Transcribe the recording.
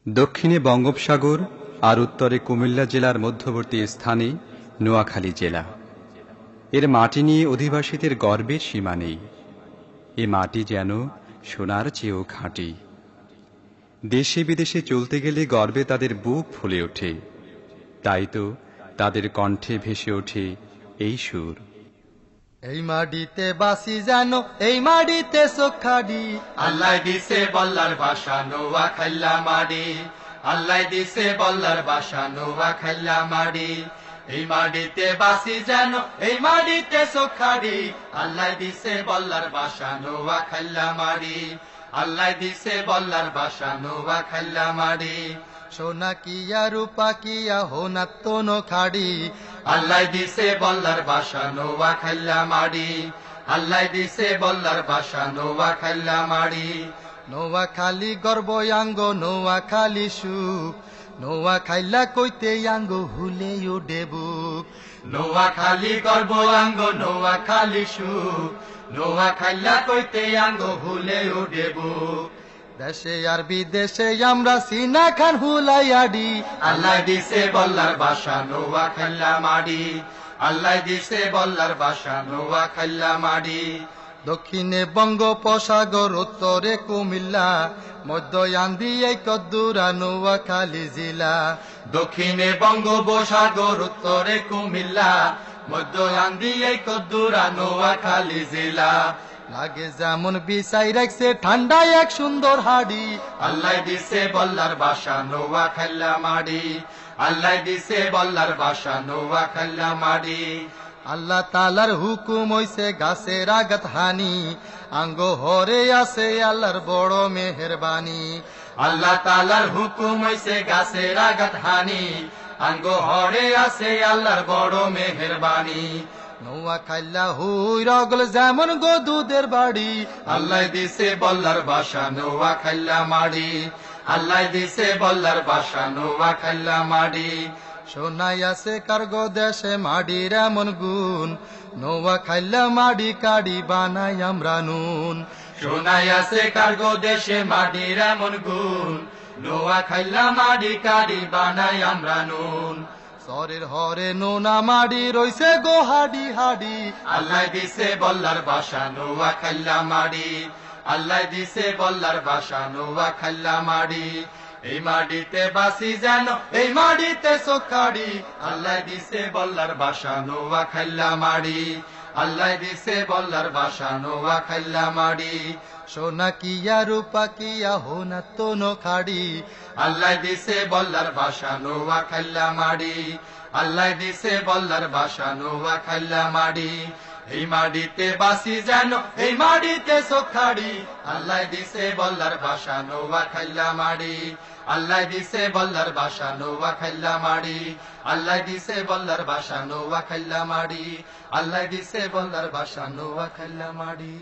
দক্ষিণে বঙ্গোপসাগর আর উত্তরে কুমিল্লা জেলার মধ্যবর্তী স্থানে নোয়াখালী জেলা। এর মাটি নিয়ে অধিবাসীদের গর্বের সীমা নেই। এ মাটি যেন সোনার চেয়েও খাঁটি। দেশে বিদেশে চলতে গেলে গর্বে তাদের বুক ফুলে ওঠে। তাই তো তাদের কণ্ঠে ভেসে ওঠে এই সুর। এই মাটিতে বাসি জানো, এই মাটিতে চোখাডি, আল্লাহ দিছে বল্লার ভাষা নোয়াখাইলা মাড়ি। আল্লাহ দিছে বল্লার ভাষা নোয়াখাইলা মাড়ি। এই মাটিতে বাসি জানো, এই মাটিতে চোখাডি, আল্লাহ দিছে বল্লার ভাষা নোয়াখাইলা মাড়ি। আল্লাহ দিছে বল্লার ভাষা নোয়াখাইলা মাড়ি। সোনা কিয়া রূপা কিয়া হোনা তোনো খাড়ি, আল্লাহ দিছে বল্লার ভাষা নোয়াখাইলা মাড়ি। আল্লাহ দিছে বল্লার ভাষা নোয়াখাইলা মাড়ি। নোয়াখালী গর্বয়াঙ্গ নোয়াখালী সুখ, নোয়াখাইলা কইতে আঙ্গ হুলে উডে বুক। নোয়াখালী গর্ব আঙ্গ নোয়াখালী সুখ, নোয়াখাইলা কইতে আঙ্গ হুলে উঠে বুক। দেশে আর বিদেশে আমরা সিনা খান হুলাইয়াডি, আল্লাহ দিছে বল্লার ভাষা নোয়াখাইলা মাড়ি। আল্লাহ দিছে বল্লার ভাষা নোয়াখাইলা মাড়ি। দক্ষিণে বঙ্গোপসাগর উত্তরে কুমিল্লা, মধ্য আন্দি এই কদ্দুরা নোয়াখালী জেলা। দক্ষিণে বঙ্গোপসাগর উত্তরে কুমিল্লা, মধ্য আন্দি এই কদ্দুরা নোয়াখালী জেলা। লাগে যেমন বিছাই রাখছে ঠান্ডায় এক সুন্দর হাড়ি, আল্লাহ দিছে বল্লার ভাষা নোয়াখাইলা মাড়ি। আল্লাহ দিছে বল্লার ভাষা নোয়াখাইলা মাড়ি। আল্লাহ তালার হুকুম হইছে গাছের আগাত হানি, আঙ্গ হরে আছে আল্লাহর বড় মেহেরবানি। আল্লাহ তালার হুকুম হইছে গাছের আগাত হানি, আঙ্গ হরে আছে আল্লাহর বড় মেহেরবানি। নোয়াখাইলা হুই রগল যেমন গো দুধের বাড়ি, আল্লাহ দিছে বল্লার ভাষা নোয়াখাইলা মাড়ি। আল্লাহ দিছে বল্লার ভাষা নোয়াখাইলা মাড়ি। সোনাই আছে কার্গো দেশে মাডির এমন গুণ, নোয়াখাইলা মাডি কাড়ি বানাই আমরা নুন। সোনাই আছে কার্গো দেশে মাটির এমন গুণ, নোয়াখাইলা মাড়ি কাড়ি বানাই আমরা নুন। সরের হরে নোনা মাডি রইছে গো হাডি হাডি, আল্লাহ দিছে বল্লার ভাষা নোয়াখাইলা মাড়ি। আল্লাহ দিছে বল্লার ভাষা নোয়াখাইলা মাড়ি। এই মাটিতে বাসি যেন, এই মাটিতে চোখাডি, আল্লাহ দিছে বল্লার ভাষা নোয়াখাইলা মাড়ি। আল্লাহ দিছে বল্লার ভাষা নোয়াখাইলা মাড়ি। সোনা কিয়া রূপা কিয়া হোনা তোনো খাড়ি, আল্লাহ দিছে বল্লার ভাষা নোয়াখাইলা মাড়ি। আল্লাহ দিছে বল্লার ভাষা নোয়াখাইলা মাড়ি। এই মাটিতে বাসি যেন, এই মাটিতে চোখাডি, আল্লাহ দিছে বল্লার ভাষা নোয়াখাইলা মাড়ি। আল্লাহ দিছে বল্লার ভাষা নোয়াখাইলা মাড়ি। আল্লাহ দিছে বল্লার ভাষা নোয়াখাইলা মাড়ি। আল্লাহ দিছে বল্লার ভাষা নোয়াখাইলা মাড়ি।